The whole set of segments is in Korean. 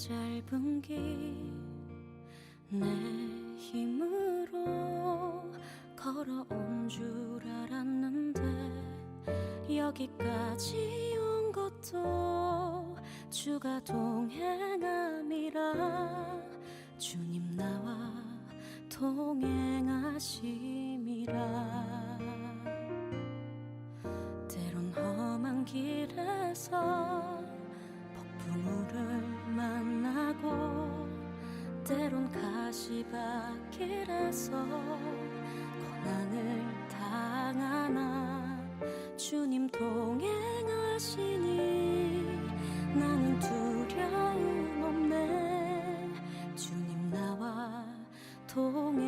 짧은 길 내 힘으로 걸어온 줄 알았는데 여기까지 온 것도 주가 동행함이라 주님 나와 동행하심이라. 때론 험한 길에서 폭풍우를 만나고 때론 가시밭길에서 고난을 당하나 주님 동행하시니 나는 두려움 없네. 주님 나와 동행하심이라.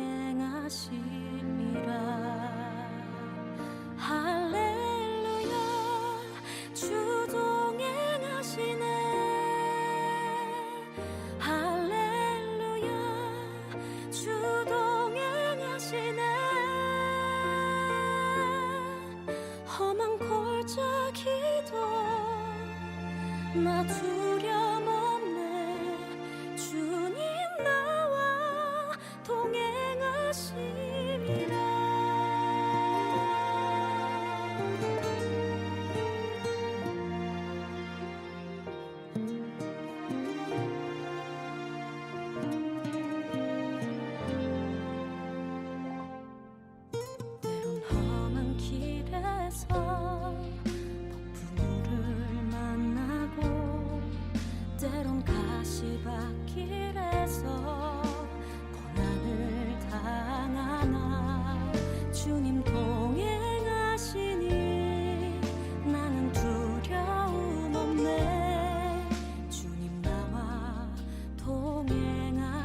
할렐루야 주 동행하시네. 험한 골짜기도 나 두려움 없네. 주님 나와 동행하심이라. 폭풍우를 만나고 때론 가시밭길에서 고난을 당하나 주님 동행하시니 나는 두려움 없네. 주님 나와 동행하심이라.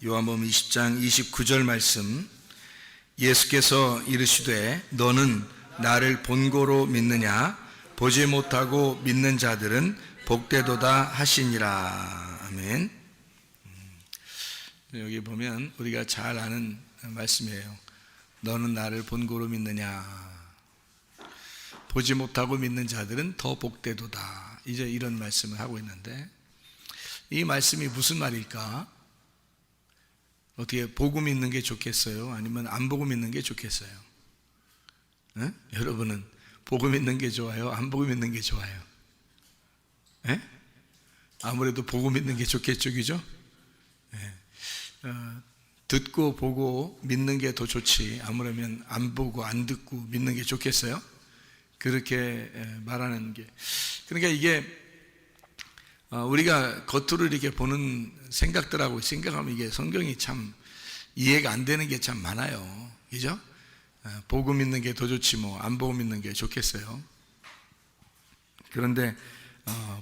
요한복음 20장 29절 말씀, 예수께서 이르시되 너는 나를 본고로 믿느냐? 보지 못하고 믿는 자들은 복되도다 하시니라. 아멘. 여기 보면 우리가 잘 아는 말씀이에요. 너는 나를 본고로 믿느냐? 보지 못하고 믿는 자들은 더 복되도다. 이제 이런 말씀을 하고 있는데, 이 말씀이 무슨 말일까? 어떻게 보고 믿는 게 좋겠어요? 아니면 안 보고 믿는 게 좋겠어요? 에? 여러분은 보고 믿는 게 좋아요? 안 보고 믿는 게 좋아요? 에? 아무래도 보고 믿는 게 좋겠죠, 그죠? 듣고 보고 믿는 게 더 좋지, 아무래면 안 보고 안 듣고 믿는 게 좋겠어요? 그렇게 말하는 게, 그러니까 이게 우리가 겉으로 이렇게 보는 생각들하고 생각하면 이게 성경이 참 이해가 안 되는 게 참 많아요. 그죠? 보고 믿는 게 더 좋지 뭐 안 보고 믿는 게 좋겠어요. 그런데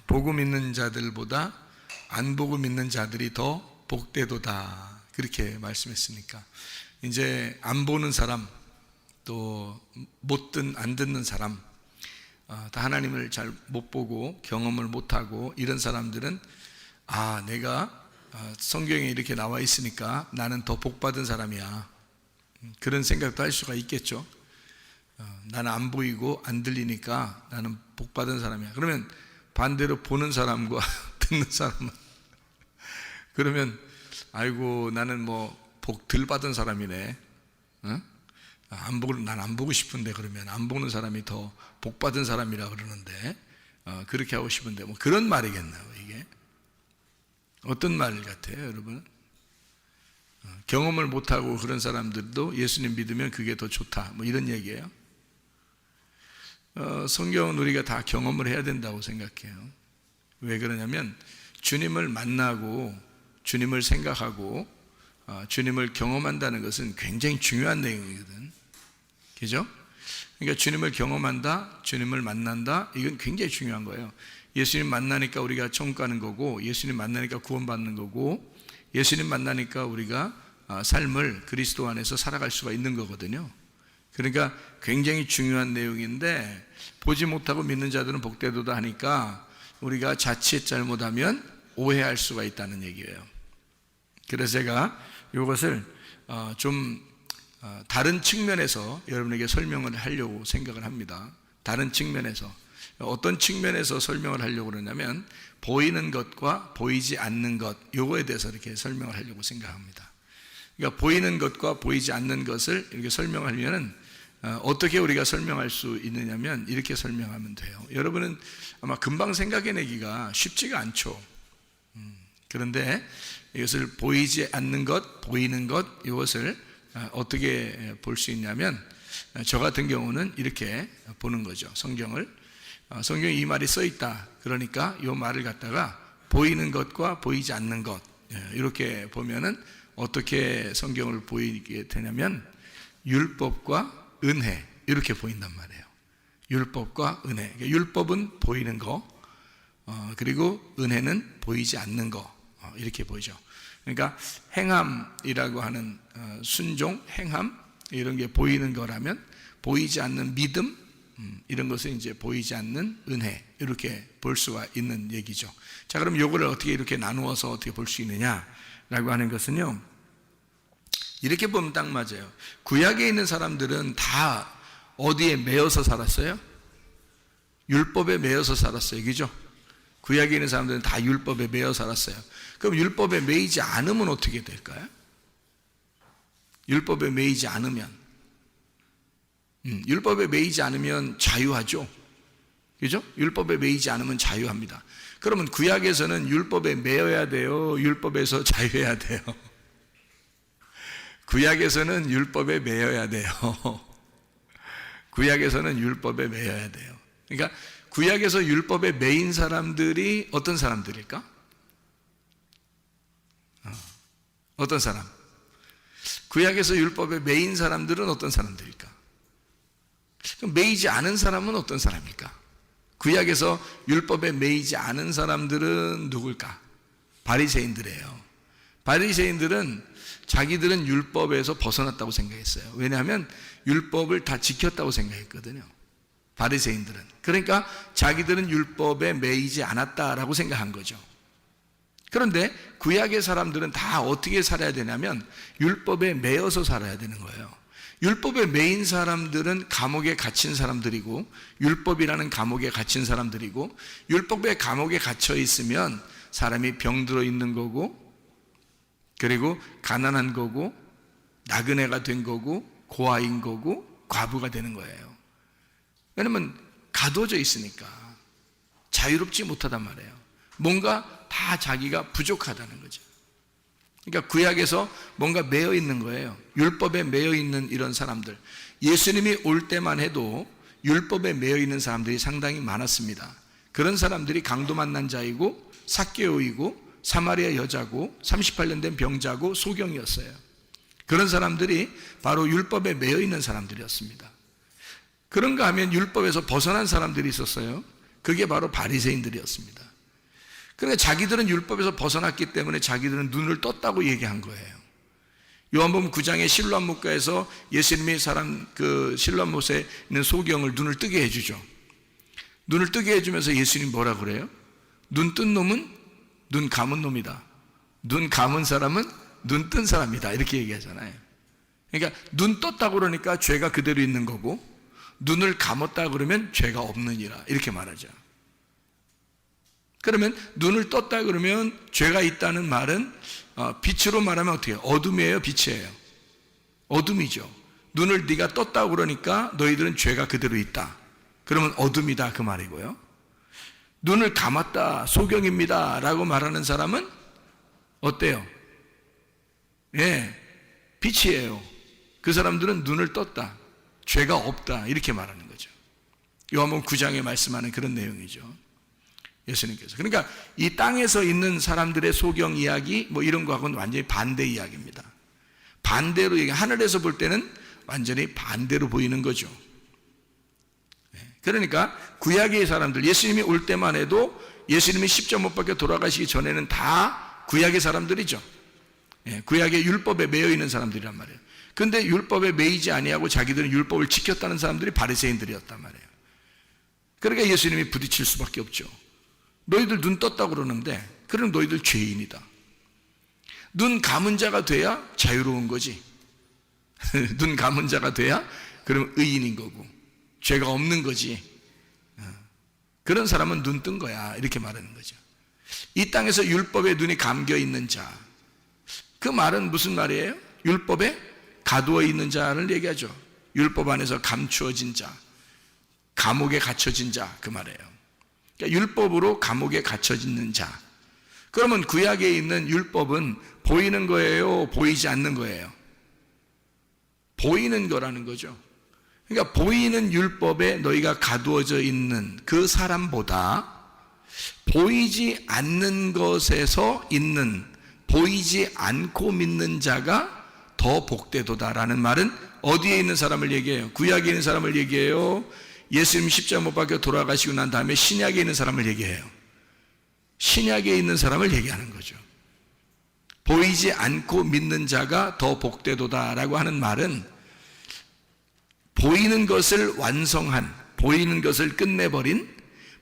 보고 믿는 자들보다 안 보고 믿는 자들이 더 복되도다, 그렇게 말씀했으니까 이제 안 보는 사람, 또 안 듣는 사람, 다 하나님을 잘 못 보고 경험을 못 하고 이런 사람들은 내가 성경에 이렇게 나와 있으니까 나는 더 복받은 사람이야, 그런 생각도 할 수가 있겠죠. 나는 안 보이고 안 들리니까 나는 복받은 사람이야. 그러면 반대로 보는 사람과 듣는 사람은 그러면 아이고 나는 뭐 복 덜 받은 사람이네. 난 안 보고 싶은데, 그러면 안 보는 사람이 더 복 받은 사람이라 그러는데 그렇게 하고 싶은데 뭐 그런 말이겠나요? 이게 어떤 말 같아요, 여러분? 경험을 못하고 그런 사람들도 예수님 믿으면 그게 더 좋다, 뭐 이런 얘기예요. 성경은 우리가 다 경험을 해야 된다고 생각해요. 왜 그러냐면 주님을 만나고 주님을 생각하고 주님을 경험한다는 것은 굉장히 중요한 내용이거든. 그죠? 그러니까 주님을 경험한다, 주님을 만난다, 이건 굉장히 중요한 거예요. 예수님 만나니까 우리가 천국 가는 거고, 예수님 만나니까 구원받는 거고, 예수님 만나니까 우리가 삶을 그리스도 안에서 살아갈 수가 있는 거거든요. 그러니까 굉장히 중요한 내용인데 보지 못하고 믿는 자들은 복되도다 하니까 우리가 자칫 잘못하면 오해할 수가 있다는 얘기예요. 그래서 제가 이것을 좀 다른 측면에서 여러분에게 설명을 하려고 생각을 합니다. 다른 측면에서. 어떤 측면에서 설명을 하려고 그러냐면 보이는 것과 보이지 않는 것, 요거에 대해서 이렇게 설명을 하려고 생각합니다. 그러니까 보이는 것과 보이지 않는 것을 이렇게 설명하려면 어떻게 우리가 설명할 수 있느냐면 이렇게 설명하면 돼요. 여러분은 아마 금방 생각해내기가 쉽지가 않죠. 그런데 이것을 보이지 않는 것, 보이는 것, 이것을 어떻게 볼 수 있냐면 저 같은 경우는 이렇게 보는 거죠. 성경에 이 말이 써 있다. 그러니까 이 말을 갖다가 보이는 것과 보이지 않는 것, 이렇게 보면은 어떻게 성경을 보이게 되냐면 율법과 은혜, 이렇게 보인단 말이에요. 율법과 은혜. 율법은 보이는 거, 그리고 은혜는 보이지 않는 거, 이렇게 보이죠. 그러니까 행함이라고 하는 순종, 행함, 이런 게 보이는 거라면 보이지 않는 믿음, 이런 것은 이제 보이지 않는 은혜, 이렇게 볼 수가 있는 얘기죠. 자, 그럼 요거를 어떻게 이렇게 나누어서 어떻게 볼 수 있느냐라고 하는 것은요, 이렇게 보면 딱 맞아요. 구약에 있는 사람들은 다 어디에 매여서 살았어요? 율법에 매여서 살았어요. 그죠? 구약에 있는 사람들은 다 율법에 매여 살았어요. 그럼 율법에 매이지 않으면 어떻게 될까요? 율법에 매이지 않으면, 율법에 매이지 않으면 자유하죠. 그죠? 율법에 매이지 않으면 자유합니다. 그러면 구약에서는 율법에 매여야 돼요? 율법에서 자유해야 돼요? 구약에서는 율법에 매여야 돼요. 구약에서는 율법에 매여야 돼요. 그러니까 구약에서 율법에 매인 사람들이 어떤 사람들일까? 어떤 사람? 구약에서 율법에 매인 사람들은 어떤 사람들일까? 그럼 매이지 않은 사람은 어떤 사람일까? 구약에서 율법에 매이지 않은 사람들은 누굴까? 바리새인들이에요. 바리새인들은 자기들은 율법에서 벗어났다고 생각했어요. 왜냐하면 율법을 다 지켰다고 생각했거든요. 바리새인들은. 그러니까 자기들은 율법에 매이지 않았다라고 생각한 거죠. 그런데 구약의 사람들은 다 어떻게 살아야 되냐면 율법에 매여서 살아야 되는 거예요. 율법에 매인 사람들은 감옥에 갇힌 사람들이고, 율법이라는 감옥에 갇힌 사람들이고, 율법의 감옥에 갇혀 있으면 사람이 병들어 있는 거고, 그리고 가난한 거고, 나그네가 된 거고, 고아인 거고, 과부가 되는 거예요. 왜냐면 가둬져 있으니까 자유롭지 못하단 말이에요. 뭔가 다 자기가 부족하다는 거죠. 그러니까 구약에서 뭔가 매여 있는 거예요. 율법에 매여 있는 이런 사람들. 예수님이 올 때만 해도 율법에 매여 있는 사람들이 상당히 많았습니다. 그런 사람들이 강도 만난 자이고 삭개오이고 사마리아 여자고 38년 된 병자고 소경이었어요. 그런 사람들이 바로 율법에 매여 있는 사람들이었습니다. 그런가 하면 율법에서 벗어난 사람들이 있었어요. 그게 바로 바리새인들이었습니다. 그러니까 자기들은 율법에서 벗어났기 때문에 자기들은 눈을 떴다고 얘기한 거예요. 요한복음 9장의 실로암 목가에서 예수님이 실로암못에 있는 소경을 눈을 뜨게 해주죠. 눈을 뜨게 해주면서 예수님이 뭐라 그래요? 눈 뜬 놈은 눈 감은 놈이다. 눈 감은 사람은 눈 뜬 사람이다. 이렇게 얘기하잖아요. 그러니까 눈 떴다고 그러니까 죄가 그대로 있는 거고, 눈을 감았다 그러면 죄가 없느니라 이렇게 말하죠. 그러면 눈을 떴다 그러면 죄가 있다는 말은 빛으로 말하면 어떻게 해요? 어둠이에요? 빛이에요? 어둠이죠. 눈을 네가 떴다고 그러니까 너희들은 죄가 그대로 있다. 그러면 어둠이다 그 말이고요. 눈을 감았다, 소경입니다 라고 말하는 사람은 어때요? 예, 빛이에요. 그 사람들은 눈을 떴다, 죄가 없다 이렇게 말하는 거죠. 요한복음 9장에 말씀하는 그런 내용이죠. 예수님께서. 그러니까 이 땅에서 있는 사람들의 소경 이야기 뭐 이런 거하고는 완전히 반대 이야기입니다. 반대로 하늘에서 볼 때는 완전히 반대로 보이는 거죠. 그러니까 구약의 사람들, 예수님이 올 때만 해도 예수님이 십자가 못 박혀 돌아가시기 전에는 다 구약의 사람들이죠. 구약의 율법에 매여 있는 사람들이란 말이에요. 근데 율법에 매이지 아니하고 자기들은 율법을 지켰다는 사람들이 바리새인들이었단 말이에요. 그러니까 예수님이 부딪힐 수밖에 없죠. 너희들 눈 떴다고 그러는데 그럼 너희들 죄인이다. 눈 감은 자가 돼야 자유로운 거지. 눈 감은 자가 돼야 그럼 의인인 거고 죄가 없는 거지. 그런 사람은 눈 뜬 거야 이렇게 말하는 거죠. 이 땅에서 율법에 눈이 감겨 있는 자, 그 말은 무슨 말이에요? 율법에 가두어 있는 자를 얘기하죠. 율법 안에서 감추어진 자, 감옥에 갇혀진 자 그 말이에요. 그러니까 율법으로 감옥에 갇혀있는 자. 그러면 구약에 있는 율법은 보이는 거예요? 보이지 않는 거예요? 보이는 거라는 거죠. 그러니까 보이는 율법에 너희가 가두어져 있는 그 사람보다 보이지 않는 것에서 있는, 보이지 않고 믿는 자가 더 복되도다라는 말은 어디에 있는 사람을 얘기해요? 구약에 있는 사람을 얘기해요? 예수님 십자가 못 박혀 돌아가시고 난 다음에 신약에 있는 사람을 얘기해요? 신약에 있는 사람을 얘기하는 거죠. 보이지 않고 믿는 자가 더 복되도다라고 하는 말은 보이는 것을 완성한, 보이는 것을 끝내버린,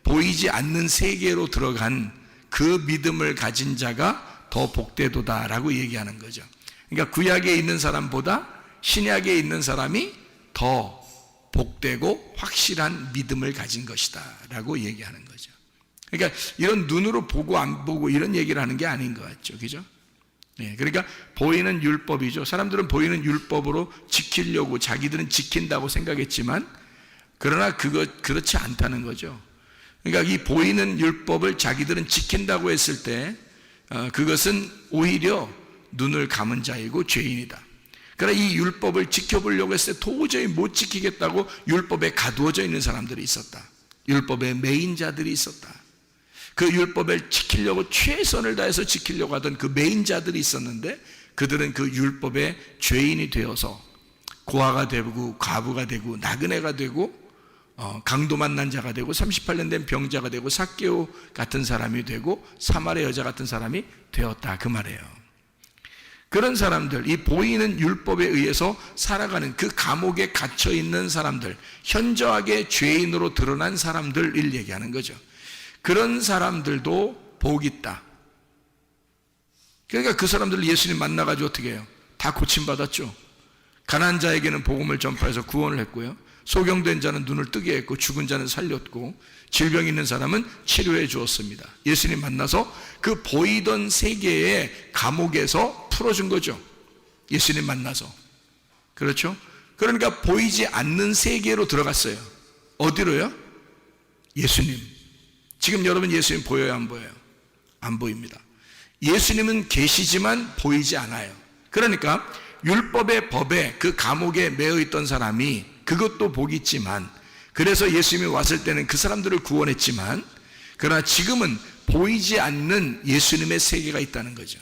보이지 않는 세계로 들어간 그 믿음을 가진 자가 더 복되도다라고 얘기하는 거죠. 그러니까 구약에 있는 사람보다 신약에 있는 사람이 더 복되고 확실한 믿음을 가진 것이다 라고 얘기하는 거죠. 그러니까 이런 눈으로 보고 안 보고 이런 얘기를 하는 게 아닌 것 같죠. 그죠? 그러니까 보이는 율법이죠. 사람들은 보이는 율법으로 지키려고 자기들은 지킨다고 생각했지만 그러나 그렇지 않다는 거죠. 그러니까 이 보이는 율법을 자기들은 지킨다고 했을 때 그것은 오히려 눈을 감은 자이고 죄인이다. 그러나 이 율법을 지켜보려고 했을 때 도저히 못 지키겠다고 율법에 가두어져 있는 사람들이 있었다. 율법에 매인 자들이 있었다. 그 율법을 지키려고 최선을 다해서 지키려고 하던 그 매인 자들이 있었는데 그들은 그 율법의 죄인이 되어서 고아가 되고 과부가 되고 나그네가 되고 강도 만난 자가 되고 38년 된 병자가 되고 삭개오 같은 사람이 되고 사마리아 여자 같은 사람이 되었다 그 말이에요. 그런 사람들, 이 보이는 율법에 의해서 살아가는 그 감옥에 갇혀 있는 사람들, 현저하게 죄인으로 드러난 사람들을 얘기하는 거죠. 그런 사람들도 복이 있다. 그러니까 그 사람들 예수님 만나가지고 어떻게 해요? 다 고침받았죠. 가난한 자에게는 복음을 전파해서 구원을 했고요. 소경된 자는 눈을 뜨게 했고 죽은 자는 살렸고 질병 있는 사람은 치료해 주었습니다. 예수님 만나서 그 보이던 세계의 감옥에서 풀어준 거죠. 예수님 만나서. 그렇죠? 그러니까 보이지 않는 세계로 들어갔어요. 어디로요? 예수님. 지금 여러분 예수님 보여요? 안 보여요? 안 보입니다. 예수님은 계시지만 보이지 않아요. 그러니까 율법의 법에 그 감옥에 매여 있던 사람이 그것도 복이 있지만 그래서 예수님이 왔을 때는 그 사람들을 구원했지만 그러나 지금은 보이지 않는 예수님의 세계가 있다는 거죠.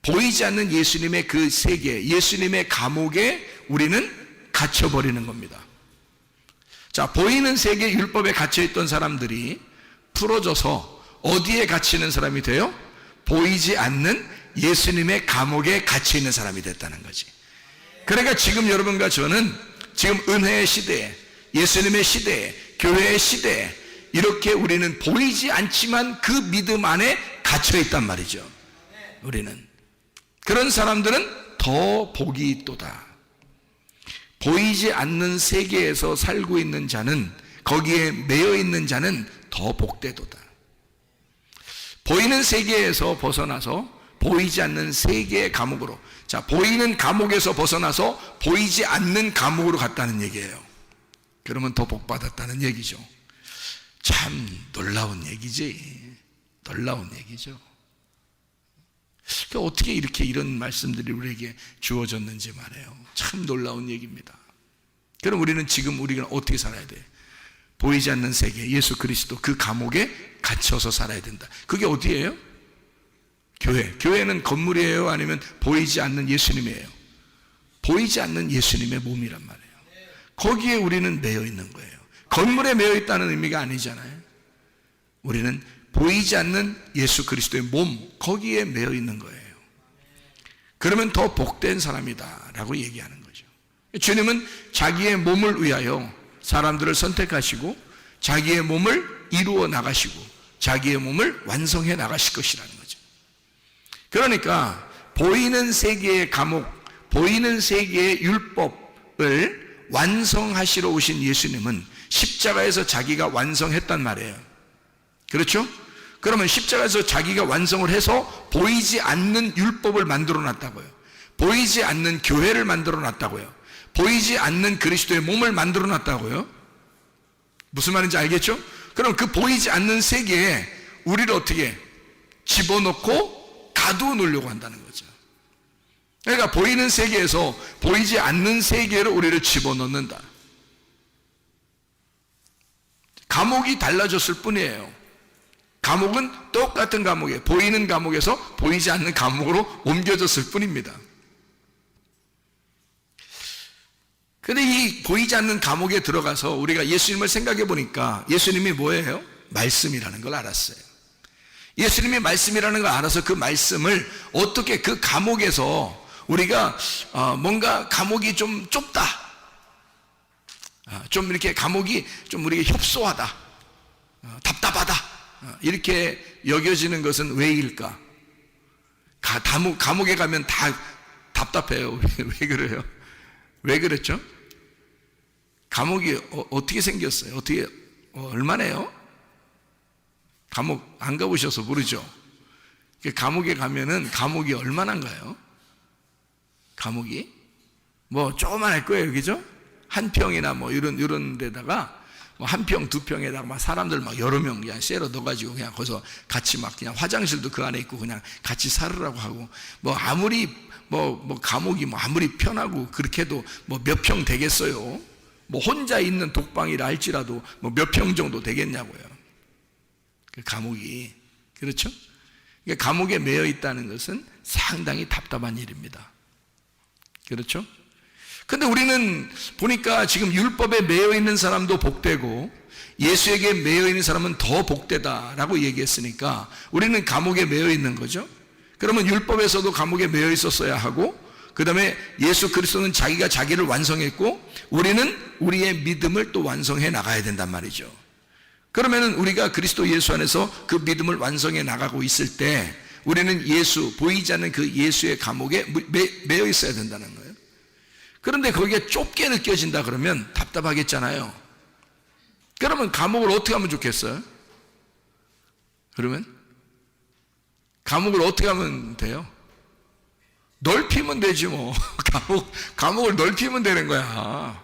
보이지 않는 예수님의 그 세계, 예수님의 감옥에 우리는 갇혀버리는 겁니다. 자, 보이는 세계 율법에 갇혀있던 사람들이 풀어져서 어디에 갇히는 사람이 돼요? 보이지 않는 예수님의 감옥에 갇혀있는 사람이 됐다는 거지. 그러니까 지금 여러분과 저는 지금 은혜의 시대에, 예수님의 시대에, 교회의 시대에 이렇게 우리는 보이지 않지만 그 믿음 안에 갇혀있단 말이죠. 우리는 그런 사람들은 더 복이 있도다. 보이지 않는 세계에서 살고 있는 자는, 거기에 매여 있는 자는 더 복되도다. 보이는 세계에서 벗어나서 보이지 않는 세계의 감옥으로, 자, 보이는 감옥에서 벗어나서 보이지 않는 감옥으로 갔다는 얘기예요. 그러면 더 복받았다는 얘기죠. 참 놀라운 얘기지. 놀라운 얘기죠. 그러니까 어떻게 이렇게 이런 말씀들이 우리에게 주어졌는지 말이에요. 참 놀라운 얘기입니다. 그럼 우리는 지금 우리가 어떻게 살아야 돼? 보이지 않는 세계, 예수 그리스도 그 감옥에 갇혀서 살아야 된다. 그게 어디예요? 교회. 교회는 건물이에요? 아니면 보이지 않는 예수님이에요? 보이지 않는 예수님의 몸이란 말이에요. 거기에 우리는 매여 있는 거예요. 건물에 매여 있다는 의미가 아니잖아요. 우리는 보이지 않는 예수 그리스도의 몸, 거기에 매여 있는 거예요. 그러면 더 복된 사람이다 라고 얘기하는 거죠. 주님은 자기의 몸을 위하여 사람들을 선택하시고 자기의 몸을 이루어 나가시고 자기의 몸을 완성해 나가실 것이라는 거죠. 그러니까 보이는 세계의 감옥, 보이는 세계의 율법을 완성하시러 오신 예수님은 십자가에서 자기가 완성했단 말이에요. 그렇죠? 그러면 십자가에서 자기가 완성을 해서 보이지 않는 율법을 만들어 놨다고요. 보이지 않는 교회를 만들어 놨다고요. 보이지 않는 그리스도의 몸을 만들어 놨다고요. 무슨 말인지 알겠죠? 그럼 그 보이지 않는 세계에 우리를 어떻게 집어넣고 가두어 놓으려고 한다는 거죠. 그러니까 보이는 세계에서 보이지 않는 세계로 우리를 집어넣는다. 감옥이 달라졌을 뿐이에요. 감옥은 똑같은 감옥이에요. 보이는 감옥에서 보이지 않는 감옥으로 옮겨졌을 뿐입니다. 근데 이 보이지 않는 감옥에 들어가서 우리가 예수님을 생각해 보니까 예수님이 뭐예요? 말씀이라는 걸 알았어요. 예수님이 말씀이라는 걸 알아서 그 말씀을 어떻게 그 감옥에서 우리가 뭔가 감옥이 좀 좁다, 좀 이렇게 감옥이 좀 우리가 협소하다, 답답하다, 이렇게 여겨지는 것은 왜일까? 감옥에 가면 다 답답해요. 왜 그래요? 왜 그랬죠? 감옥이 어떻게 생겼어요? 어떻게 얼마나요? 감옥 안 가보셔서 모르죠. 감옥에 가면은 감옥이 얼마나인가요? 감옥이 뭐 조그만할 거예요, 그죠? 한 평이나 뭐 이런 데다가 뭐 한 평, 두 평에다가 막 사람들 막 여러 명 그냥 쎄러 넣어가지고 그냥 거기서 같이 막 그냥 화장실도 그 안에 있고 그냥 같이 살으라고 하고 뭐 아무리 뭐 감옥이 뭐 아무리 편하고 그렇게 해도 뭐 몇 평 되겠어요? 뭐 혼자 있는 독방이라 할지라도 뭐 몇 평 정도 되겠냐고요. 그 감옥이. 그렇죠? 그러니까 감옥에 매여 있다는 것은 상당히 답답한 일입니다. 그렇죠? 근데 우리는 보니까 지금 율법에 매여 있는 사람도 복되고 예수에게 매여 있는 사람은 더 복되다라고 얘기했으니까 우리는 감옥에 매여 있는 거죠. 그러면 율법에서도 감옥에 매여 있었어야 하고, 그 다음에 예수 그리스도는 자기가 자기를 완성했고 우리는 우리의 믿음을 또 완성해 나가야 된단 말이죠. 그러면은 우리가 그리스도 예수 안에서 그 믿음을 완성해 나가고 있을 때 우리는 예수, 보이지 않는 그 예수의 감옥에 매여 있어야 된다는 거예요. 그런데 거기에 좁게 느껴진다 그러면 답답하겠잖아요. 그러면 감옥을 어떻게 하면 좋겠어요? 그러면 감옥을 어떻게 하면 돼요? 넓히면 되지 뭐. 감옥을 넓히면 되는 거야.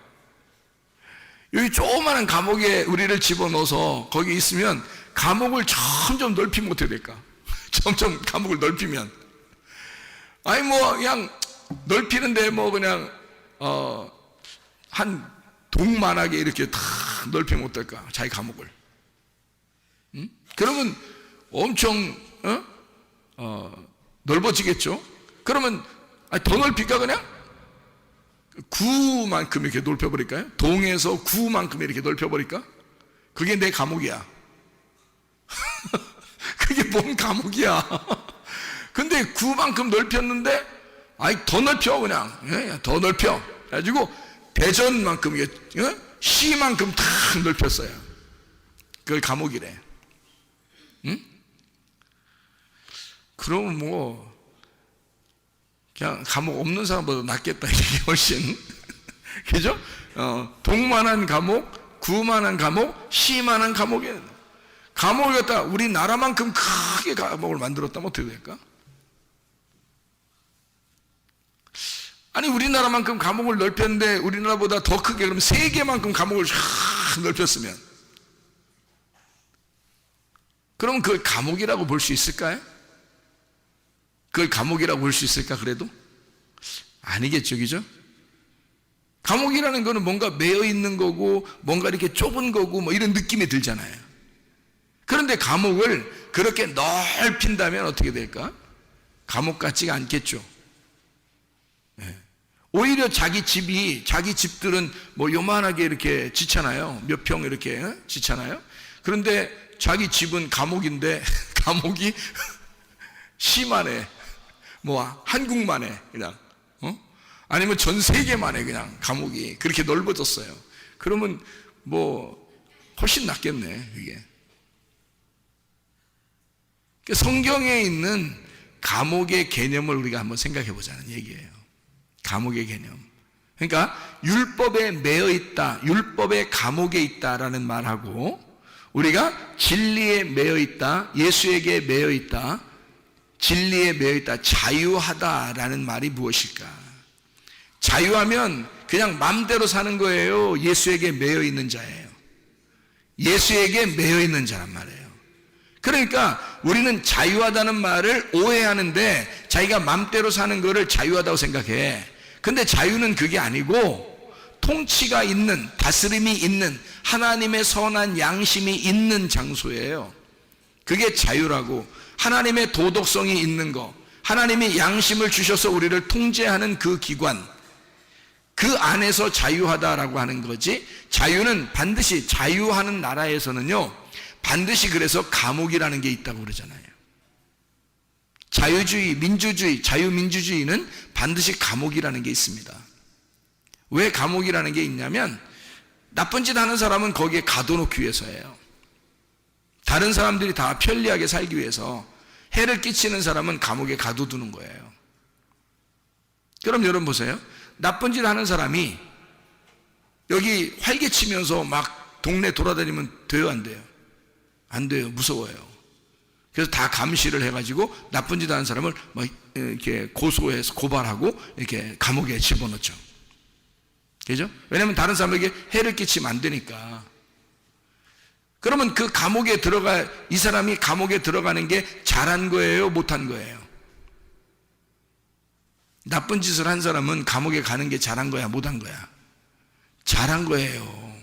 여기 조그마한 감옥에 우리를 집어넣어서 거기 있으면 감옥을 점점 넓히면 어떻게 될까? 점점 감옥을 넓히면, 아니 뭐 그냥 넓히는데 뭐 그냥 한 동만하게 이렇게 다 넓히면 어떨까? 자기 감옥을. 응? 그러면 엄청 넓어지겠죠. 그러면 더 넓힐까 그냥? 구만큼 이렇게 넓혀버릴까요? 동에서 구만큼 이렇게 넓혀버릴까? 그게 내 감옥이야. 그게 뭔 감옥이야. 근데 구만큼 넓혔는데 더 넓혀 그냥. 더 넓혀. 그래가지고 대전만큼 시만큼 다 넓혔어요. 그걸 감옥이래. 응? 그러면 뭐 그냥 감옥 없는 사람보다 낫겠다. 이게 훨씬. 그죠? 동만한 감옥, 구만한 감옥, 시만한 감옥에 감옥을 갖다 우리나라만큼 크게 감옥을 만들었다면 어떻게 될까? 아니 우리나라만큼 감옥을 넓혔는데 우리나라보다 더 크게 그럼 세계만큼 감옥을 쫙 넓혔으면 그럼 그걸 감옥이라고 볼 수 있을까요? 그걸 감옥이라고 볼 수 있을까 그래도? 아니겠죠, 그죠? 감옥이라는 거는 뭔가 매여 있는 거고 뭔가 이렇게 좁은 거고 뭐 이런 느낌이 들잖아요. 그런데 감옥을 그렇게 넓힌다면 어떻게 될까? 감옥 같지가 않겠죠. 네. 오히려 자기 집들은 뭐 요만하게 이렇게 짓잖아요. 몇 평 이렇게 짓잖아요. 그런데 자기 집은 감옥인데 감옥이 시만해. 뭐 한국만해 그냥. 아니면 전 세계만해 그냥 감옥이 그렇게 넓어졌어요. 그러면 뭐 훨씬 낫겠네 이게. 성경에 있는 감옥의 개념을 우리가 한번 생각해 보자는 얘기예요. 감옥의 개념. 그러니까 율법에 매여 있다, 율법의 감옥에 있다라는 말하고 우리가 진리에 매여 있다, 예수에게 매여 있다, 진리에 매여 있다, 자유하다라는 말이 무엇일까? 자유하면 그냥 마음대로 사는 거예요? 예수에게 매여 있는 자예요? 예수에게 매여 있는 자란 말이에요. 그러니까 우리는 자유하다는 말을 오해하는데 자기가 마음대로 사는 거를 자유하다고 생각해. 근데 자유는 그게 아니고 통치가 있는, 다스림이 있는 하나님의 선한 양심이 있는 장소예요. 그게 자유라고. 하나님의 도덕성이 있는 거, 하나님이 양심을 주셔서 우리를 통제하는 그 기관, 그 안에서 자유하다라고 하는 거지. 자유는 반드시, 자유하는 나라에서는요 반드시 그래서 감옥이라는 게 있다고 그러잖아요. 자유주의, 민주주의, 자유민주주의는 반드시 감옥이라는 게 있습니다. 왜 감옥이라는 게 있냐면 나쁜 짓 하는 사람은 거기에 가둬놓기 위해서예요. 다른 사람들이 다 편리하게 살기 위해서. 해를 끼치는 사람은 감옥에 가둬두는 거예요. 그럼 여러분 보세요. 나쁜 짓 하는 사람이 여기 활개치면서 막 동네 돌아다니면 돼요, 안 돼요? 안 돼요. 무서워요. 그래서 다 감시를 해가지고 나쁜 짓 하는 사람을 막 이렇게 고소해서 고발하고 이렇게 감옥에 집어넣죠. 그죠? 왜냐하면 다른 사람에게 해를 끼치면 안 되니까. 그러면 그 감옥에 이 사람이 감옥에 들어가는 게 잘한 거예요? 못한 거예요? 나쁜 짓을 한 사람은 감옥에 가는 게 잘한 거야? 못한 거야? 잘한 거예요.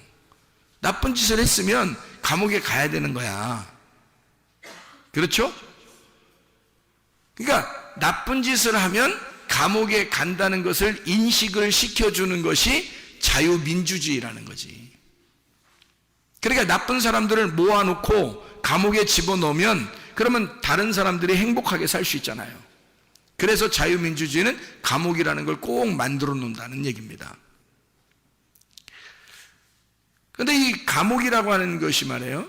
나쁜 짓을 했으면 감옥에 가야 되는 거야. 그렇죠? 그러니까 나쁜 짓을 하면 감옥에 간다는 것을 인식을 시켜주는 것이 자유민주주의라는 거지. 그러니까 나쁜 사람들을 모아놓고 감옥에 집어넣으면 그러면 다른 사람들이 행복하게 살 수 있잖아요. 그래서 자유민주주의는 감옥이라는 걸 꼭 만들어 놓는다는 얘기입니다. 그런데 이 감옥이라고 하는 것이 말이에요,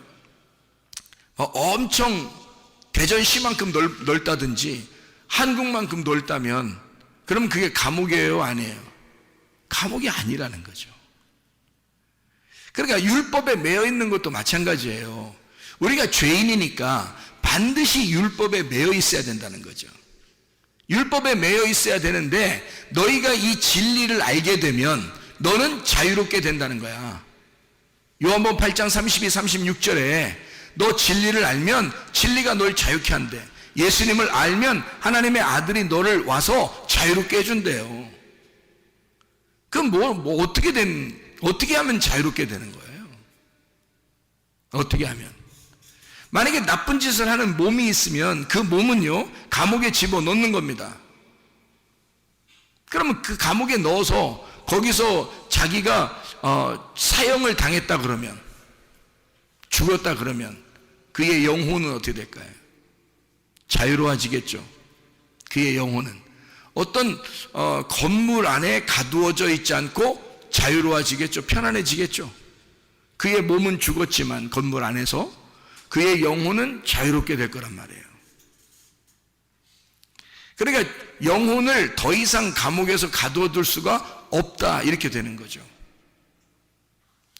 엄청 대전시만큼 넓다든지 한국만큼 넓다면 그럼 그게 감옥이에요? 아니에요? 감옥이 아니라는 거죠. 그러니까 율법에 매여 있는 것도 마찬가지예요. 우리가 죄인이니까 반드시 율법에 매여 있어야 된다는 거죠. 율법에 매여 있어야 되는데 너희가 이 진리를 알게 되면 너는 자유롭게 된다는 거야. 요한복음 8장 32, 36절에 너 진리를 알면 진리가 널 자유케 한대. 예수님을 알면 하나님의 아들이 너를 와서 자유롭게 해준대요. 그럼 어떻게 하면 자유롭게 되는 거예요? 어떻게 하면? 만약에 나쁜 짓을 하는 몸이 있으면 그 몸은요, 감옥에 집어넣는 겁니다. 그러면 그 감옥에 넣어서 거기서 자기가 사형을 당했다 그러면, 죽었다 그러면 그의 영혼은 어떻게 될까요? 자유로워지겠죠. 그의 영혼은 어떤 건물 안에 가두어져 있지 않고 자유로워지겠죠. 편안해지겠죠. 그의 몸은 죽었지만 건물 안에서 그의 영혼은 자유롭게 될 거란 말이에요. 그러니까 영혼을 더 이상 감옥에서 가두어둘 수가 없다, 이렇게 되는 거죠.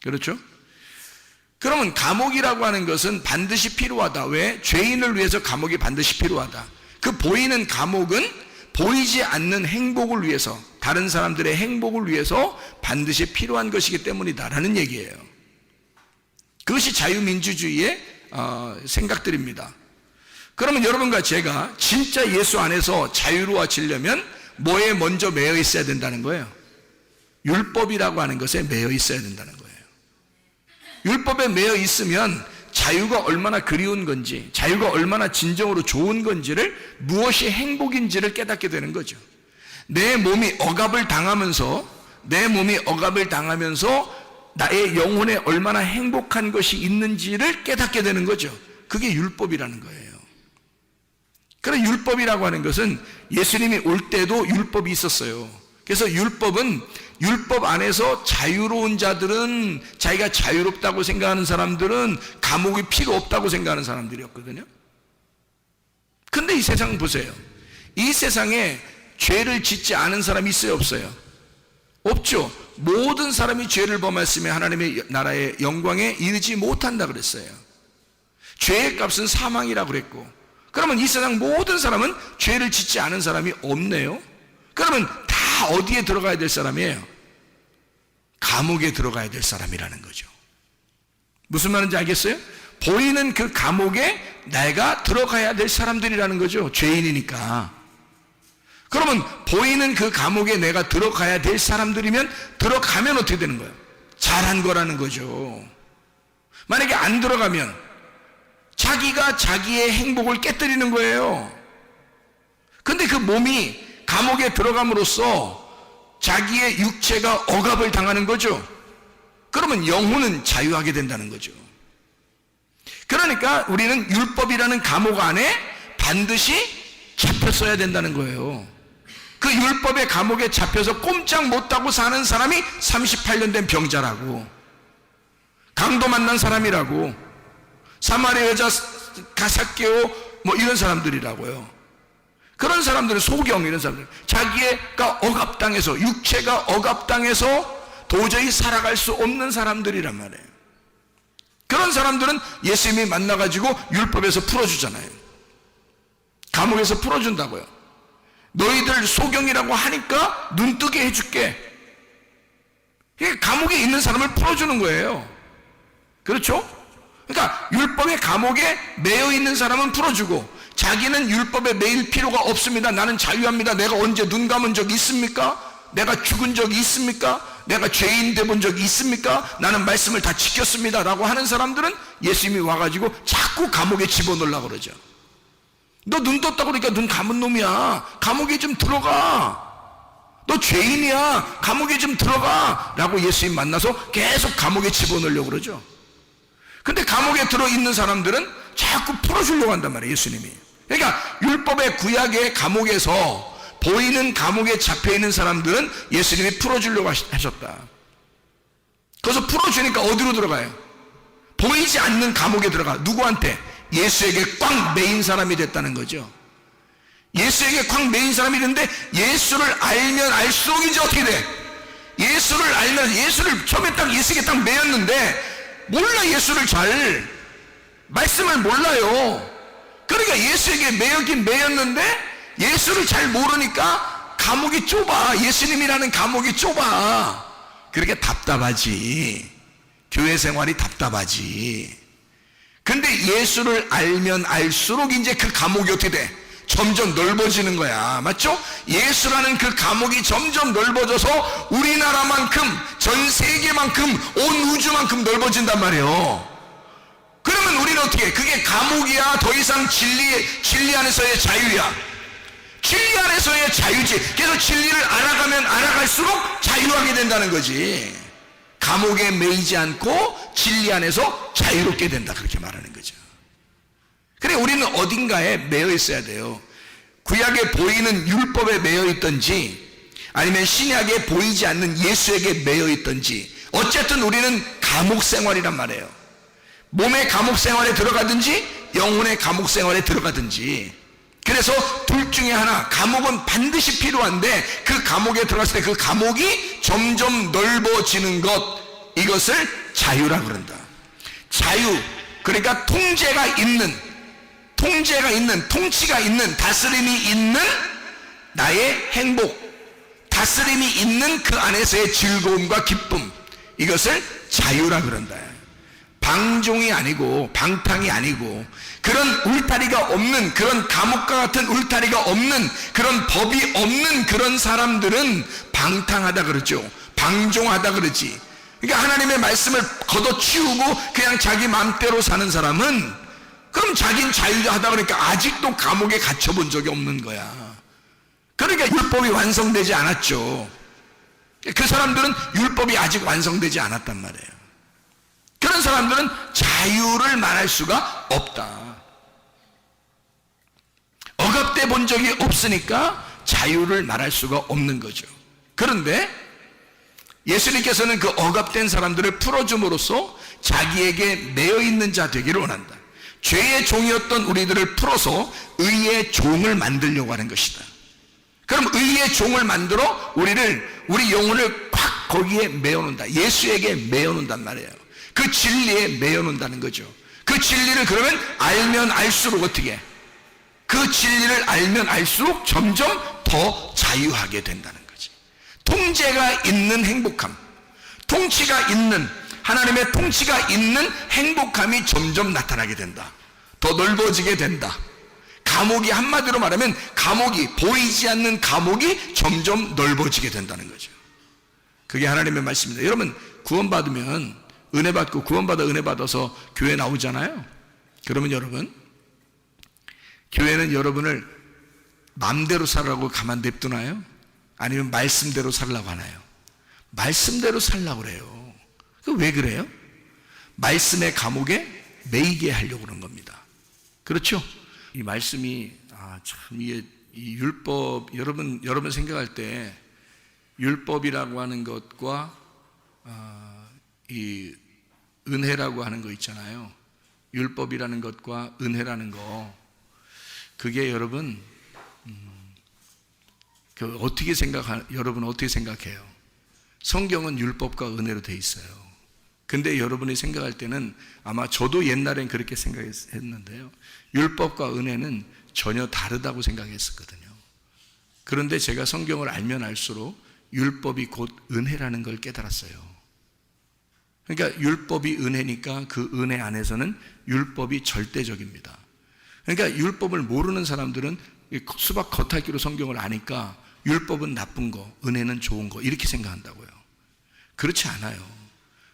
그렇죠? 그러면 감옥이라고 하는 것은 반드시 필요하다. 왜? 죄인을 위해서 감옥이 반드시 필요하다. 그 보이는 감옥은 보이지 않는 행복을 위해서, 다른 사람들의 행복을 위해서 반드시 필요한 것이기 때문이다라는 얘기예요. 그것이 자유민주주의의 생각들입니다. 그러면 여러분과 제가 진짜 예수 안에서 자유로워지려면 뭐에 먼저 매여 있어야 된다는 거예요? 율법이라고 하는 것에 매여 있어야 된다는 거예요. 율법에 매여 있으면 자유가 얼마나 그리운 건지, 자유가 얼마나 진정으로 좋은 건지를, 무엇이 행복인지를 깨닫게 되는 거죠. 내 몸이 억압을 당하면서 나의 영혼에 얼마나 행복한 것이 있는지를 깨닫게 되는 거죠. 그게 율법이라는 거예요. 그런 율법이라고 하는 것은 예수님이 올 때도 율법이 있었어요. 그래서 율법은, 율법 안에서 자유로운 자들은, 자기가 자유롭다고 생각하는 사람들은 감옥이 필요 없다고 생각하는 사람들이었거든요. 근데 이 세상 보세요. 이 세상에 죄를 짓지 않은 사람이 있어요, 없어요? 없죠. 모든 사람이 죄를 범했으면 하나님의 나라의 영광에 이르지 못한다 그랬어요. 죄의 값은 사망이라고 그랬고, 그러면 이 세상 모든 사람은 죄를 짓지 않은 사람이 없네요. 그러면 다 어디에 들어가야 될 사람이에요? 감옥에 들어가야 될 사람이라는 거죠. 무슨 말인지 알겠어요? 보이는 그 감옥에 내가 들어가야 될 사람들이라는 거죠. 죄인이니까. 그러면 보이는 그 감옥에 내가 들어가야 될 사람들이면, 들어가면 어떻게 되는 거예요? 잘한 거라는 거죠. 만약에 안 들어가면 자기가 자기의 행복을 깨뜨리는 거예요. 근데 그 몸이 감옥에 들어감으로써 자기의 육체가 억압을 당하는 거죠. 그러면 영혼은 자유하게 된다는 거죠. 그러니까 우리는 율법이라는 감옥 안에 반드시 잡혔어야 된다는 거예요. 그 율법의 감옥에 잡혀서 꼼짝 못하고 사는 사람이 38년 된 병자라고, 강도 만난 사람이라고, 사마리아 여자 가삭개오 뭐 이런 사람들이라고요. 그런 사람들은, 소경 이런 사람들, 자기가 억압당해서, 육체가 억압당해서 도저히 살아갈 수 없는 사람들이란 말이에요. 그런 사람들은 예수님이 만나가지고 율법에서 풀어주잖아요. 감옥에서 풀어준다고요. 너희들 소경이라고 하니까 눈뜨게 해줄게. 이게 감옥에 있는 사람을 풀어주는 거예요. 그렇죠? 그러니까 율법의 감옥에 매여 있는 사람은 풀어주고, 자기는 율법에 매일 필요가 없습니다. 나는 자유합니다. 내가 언제 눈 감은 적 있습니까? 내가 죽은 적이 있습니까? 내가 죄인 돼본 적이 있습니까? 나는 말씀을 다 지켰습니다 라고 하는 사람들은 예수님이 와가지고 자꾸 감옥에 집어넣으려고 그러죠. 너 눈 떴다고 그러니까 눈 감은 놈이야. 감옥에 좀 들어가. 너 죄인이야. 감옥에 좀 들어가 라고 예수님 만나서 계속 감옥에 집어넣으려고 그러죠. 근데 감옥에 들어있는 사람들은 자꾸 풀어주려고 한단 말이에요, 예수님이. 그러니까 율법의 구약의 감옥에서, 보이는 감옥에 잡혀있는 사람들은 예수님이 풀어주려고 하셨다. 그래서 풀어주니까 어디로 들어가요? 보이지 않는 감옥에 들어가. 누구한테? 예수에게 꽉 매인 사람이 됐다는 거죠. 예수에게 꽉 매인 사람이 됐는데, 예수를 알면 알수록 이제 어떻게 돼? 예수를 알면, 예수를 처음에 딱 예수에게 딱 매였는데 몰라. 예수를 잘, 말씀을 몰라요. 그러니까 예수에게 매였긴 매였는데 예수를 잘 모르니까 감옥이 좁아. 예수님이라는 감옥이 좁아. 그렇게 답답하지. 교회 생활이 답답하지. 근데 예수를 알면 알수록 이제 그 감옥이 어떻게 돼? 점점 넓어지는 거야. 맞죠? 예수라는 그 감옥이 점점 넓어져서 우리나라만큼, 전 세계만큼, 온 우주만큼 넓어진단 말이에요. 그러면 그러면 우리는 어떻게 해? 그게 감옥이야? 더 이상 진리 안에서의 자유야? 진리 안에서의 자유지. 그래서 진리를 알아가면 알아갈수록 자유하게 된다는 거지. 감옥에 매이지 않고 진리 안에서 자유롭게 된다, 그렇게 말하는 거죠. 그래, 우리는 어딘가에 매여 있어야 돼요. 구약에 보이는 율법에 매여 있든지 아니면 신약에 보이지 않는 예수에게 매여 있든지, 어쨌든 우리는 감옥 생활이란 말이에요. 몸의 감옥 생활에 들어가든지 영혼의 감옥 생활에 들어가든지. 그래서 둘 중에 하나, 감옥은 반드시 필요한데 그 감옥에 들어갔을 때 그 감옥이 점점 넓어지는 것, 이것을 자유라 그런다. 자유, 그러니까 통치가 있는, 통치가 있는, 다스림이 있는 나의 행복, 다스림이 있는 그 안에서의 즐거움과 기쁨, 이것을 자유라 그런다. 방종이 아니고 방탕이 아니고 그런 울타리가 없는, 그런 감옥과 같은 울타리가 없는, 그런 법이 없는 그런 사람들은 방탕하다 그러죠. 방종하다 그러지. 그러니까 하나님의 말씀을 걷어치우고 그냥 자기 마음대로 사는 사람은, 그럼 자기는 자유하다 그러니까 아직도 감옥에 갇혀본 적이 없는 거야. 그러니까 율법이 완성되지 않았죠. 그 사람들은 율법이 아직 완성되지 않았단 말이에요. 그런 사람들은 자유를 말할 수가 없다. 억압돼 본 적이 없으니까 자유를 말할 수가 없는 거죠. 그런데 예수님께서는 그 억압된 사람들을 풀어줌으로써 자기에게 매여있는 자 되기를 원한다. 죄의 종이었던 우리들을 풀어서 의의 종을 만들려고 하는 것이다. 그럼 의의 종을 만들어 우리 영혼을 꽉 거기에 매어놓는다. 예수에게 매어놓는단 말이에요. 그 진리에 매어놓는다는 거죠. 그 진리를 그러면 알면 알수록 어떻게, 그 진리를 알면 알수록 점점 더 자유하게 된다는 거지. 통제가 있는 행복함, 통치가 있는, 하나님의 통치가 있는 행복함이 점점 나타나게 된다. 더 넓어지게 된다. 감옥이, 한마디로 말하면 감옥이, 보이지 않는 감옥이 점점 넓어지게 된다는 거죠. 그게 하나님의 말씀입니다. 여러분, 구원받으면 은혜 받고, 구원받아 은혜 받아서 교회 나오잖아요. 그러면 여러분, 교회는 여러분을 마음대로 살라고 가만 냅두나요? 아니면 말씀대로 살라고 하나요? 말씀대로 살라고 그래요. 왜 그래요? 말씀의 감옥에 매이게 하려고 그런 겁니다. 그렇죠? 이 말씀이 참 이게 이 율법, 여러분 생각할 때 율법이라고 하는 것과 이 은혜라고 하는 거 있잖아요. 율법이라는 것과 은혜라는 거, 그게 여러분 여러분 어떻게 생각해요? 성경은 율법과 은혜로 돼 있어요. 근데 여러분이 생각할 때는, 아마 저도 옛날엔 그렇게 생각했는데요, 율법과 은혜는 전혀 다르다고 생각했었거든요. 그런데 제가 성경을 알면 알수록 율법이 곧 은혜라는 걸 깨달았어요. 그러니까 율법이 은혜니까 그 은혜 안에서는 율법이 절대적입니다. 그러니까 율법을 모르는 사람들은 수박 겉핥기로 성경을 아니까 율법은 나쁜 거, 은혜는 좋은 거, 이렇게 생각한다고요. 그렇지 않아요.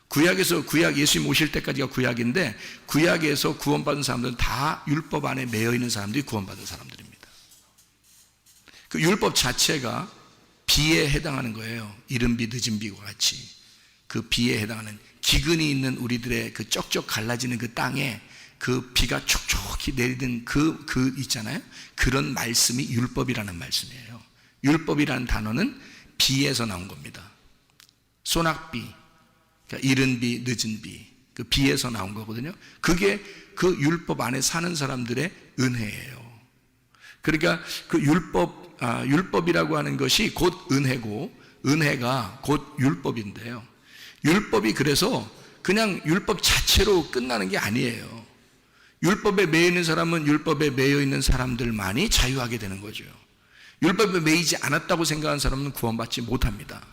구약에서, 예수님 오실 때까지가 구약인데, 구약에서 구원받은 사람들은 다 율법 안에 매여 있는 사람들이 구원받은 사람들입니다. 그 율법 자체가 비에 해당하는 거예요. 이른 비 늦은 비와 같이 그 비에 해당하는, 기근이 있는 우리들의 그 쩍쩍 갈라지는 그 땅에 그 비가 촉촉히 내리는 그 있잖아요. 그런 말씀이 율법이라는 말씀이에요. 율법이라는 단어는 비에서 나온 겁니다. 소낙비, 그러니까 이른 비, 늦은 비, 그 비에서 나온 거거든요. 그게 그 율법 안에 사는 사람들의 은혜예요. 그러니까 그 율법이라고 하는 것이 곧 은혜고, 은혜가 곧 율법인데요. 율법이 그래서 그냥 율법 자체로 끝나는 게 아니에요. 율법에 매여 있는 사람은 율법에 매여 있는 사람들만이 자유하게 되는 거죠. 율법에 매이지 않았다고 생각하는 사람은 구원받지 못합니다.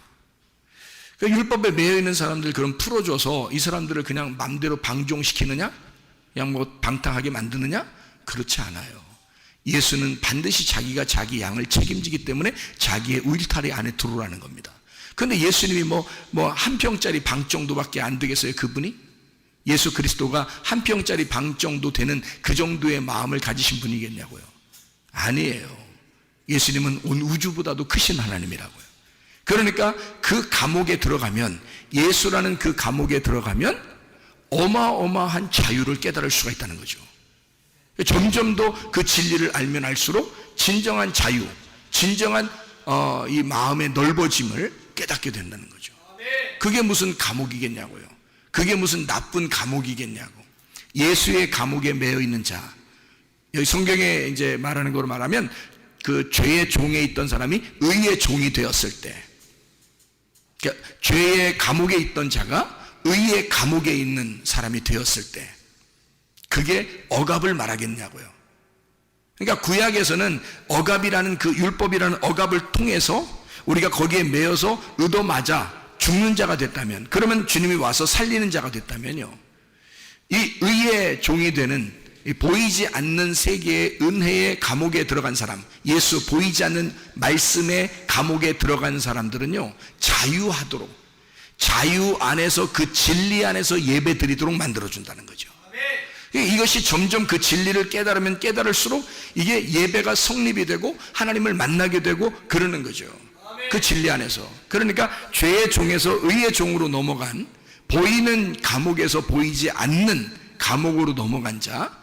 그러니까 율법에 매여 있는 사람들 그럼 풀어줘서 이 사람들을 그냥 맘대로 방종시키느냐? 그냥 뭐 방탕하게 만드느냐? 그렇지 않아요. 예수는 반드시 자기가 자기 양을 책임지기 때문에 자기의 울타리 안에 들어오라는 겁니다. 그런데 예수님이 뭐 한 평짜리 방 정도밖에 안 되겠어요, 그분이? 예수 그리스도가 한 평짜리 방 정도 되는 그 정도의 마음을 가지신 분이겠냐고요. 아니에요. 예수님은 온 우주보다도 크신 하나님이라고요. 그러니까 그 감옥에 들어가면, 예수라는 그 감옥에 들어가면 어마어마한 자유를 깨달을 수가 있다는 거죠. 점점 더 그 진리를 알면 알수록 진정한 자유, 진정한 이 마음의 넓어짐을 깨닫게 된다는 거죠. 그게 무슨 감옥이겠냐고요. 그게 무슨 나쁜 감옥이겠냐고. 예수의 감옥에 매여 있는 자, 여기 성경에 이제 말하는 거로 말하면 그 죄의 종에 있던 사람이 의의 종이 되었을 때, 그러니까 죄의 감옥에 있던 자가 의의 감옥에 있는 사람이 되었을 때, 그게 억압을 말하겠냐고요. 그러니까 구약에서는 억압이라는 그 율법이라는 억압을 통해서 우리가 거기에 매여서 얻어맞아 죽는 자가 됐다면, 그러면 주님이 와서 살리는 자가 됐다면요, 이 의의 종이 되는 이 보이지 않는 세계의 은혜의 감옥에 들어간 사람, 예수 보이지 않는 말씀의 감옥에 들어간 사람들은요, 자유하도록, 자유 안에서 그 진리 안에서 예배 드리도록 만들어준다는 거죠. 이것이 점점 그 진리를 깨달으면 깨달을수록 이게 예배가 성립이 되고 하나님을 만나게 되고 그러는 거죠. 그 진리 안에서. 그러니까 죄의 종에서 의의 종으로 넘어간, 보이는 감옥에서 보이지 않는 감옥으로 넘어간 자,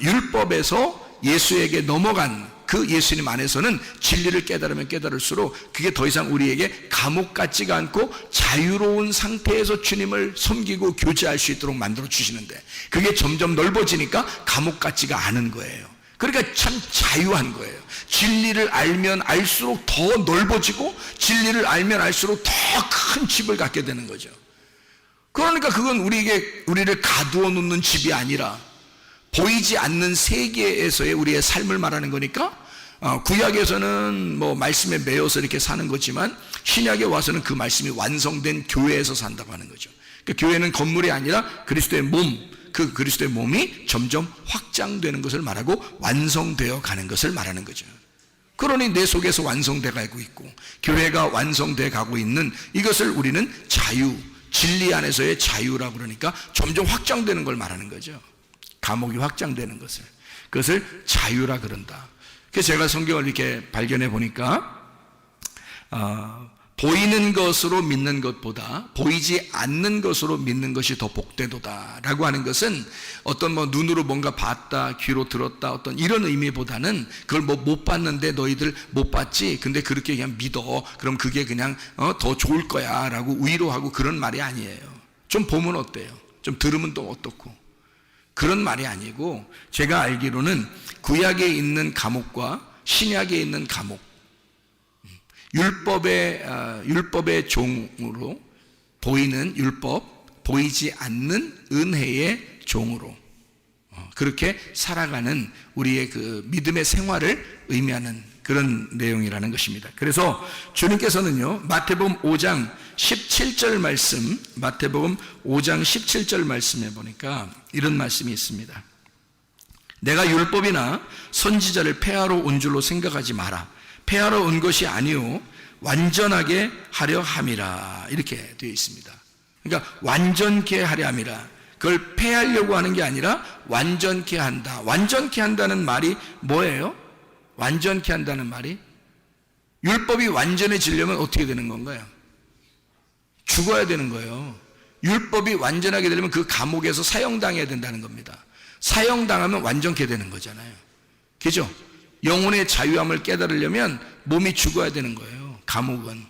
율법에서 예수에게 넘어간 그 예수님 안에서는 진리를 깨달으면 깨달을수록 그게 더 이상 우리에게 감옥 같지가 않고 자유로운 상태에서 주님을 섬기고 교제할 수 있도록 만들어 주시는데, 그게 점점 넓어지니까 감옥 같지가 않은 거예요. 그러니까 참 자유한 거예요. 진리를 알면 알수록 더 넓어지고, 진리를 알면 알수록 더 큰 집을 갖게 되는 거죠. 그러니까 그건 우리를 가두어 놓는 집이 아니라 보이지 않는 세계에서의 우리의 삶을 말하는 거니까, 구약에서는 뭐 말씀에 매여서 이렇게 사는 거지만 신약에 와서는 그 말씀이 완성된 교회에서 산다고 하는 거죠. 그러니까 교회는 건물이 아니라 그리스도의 몸, 그 그리스도의 몸이 점점 확장되는 것을 말하고 완성되어 가는 것을 말하는 거죠. 그러니 내 속에서 완성돼 가고 있고 교회가 완성돼 가고 있는 이것을 우리는 자유, 진리 안에서의 자유라고 그러니까 점점 확장되는 걸 말하는 거죠. 감옥이 확장되는 것을, 그것을 자유라 그런다. 그래서 제가 성경을 이렇게 발견해 보니까 보이는 것으로 믿는 것보다 보이지 않는 것으로 믿는 것이 더 복되도다 라고 하는 것은 어떤 뭐 눈으로 뭔가 봤다, 귀로 들었다, 어떤 이런 의미보다는 그걸 뭐 못 봤는데 너희들 못 봤지, 근데 그렇게 그냥 믿어, 그럼 그게 그냥 더 좋을 거야 라고 위로하고 그런 말이 아니에요. 좀 보면 어때요? 좀 들으면 또 어떻고, 그런 말이 아니고, 제가 알기로는 구약에 있는 감옥과 신약에 있는 감옥, 율법의 종으로 보이는 율법, 보이지 않는 은혜의 종으로 그렇게 살아가는 우리의 그 믿음의 생활을 의미하는 그런 내용이라는 것입니다. 그래서 주님께서는요, 마태복음 5장 17절 말씀, 마태복음 5장 17절 말씀에 보니까 이런 말씀이 있습니다. 내가 율법이나 선지자를 폐하러 온 줄로 생각하지 마라. 폐하러 온 것이 아니요 완전하게 하려 함이라, 이렇게 되어 있습니다. 그러니까 완전케 하려 함이라, 그걸 폐하려고 하는 게 아니라 완전케 한다. 완전케 한다는 말이 뭐예요? 완전케 한다는 말이, 율법이 완전해지려면 어떻게 되는 건가요? 죽어야 되는 거예요. 율법이 완전하게 되려면 그 감옥에서 사형당해야 된다는 겁니다. 사형당하면 완전케 되는 거잖아요. 그죠? 영혼의 자유함을 깨달으려면 몸이 죽어야 되는 거예요. 감옥은,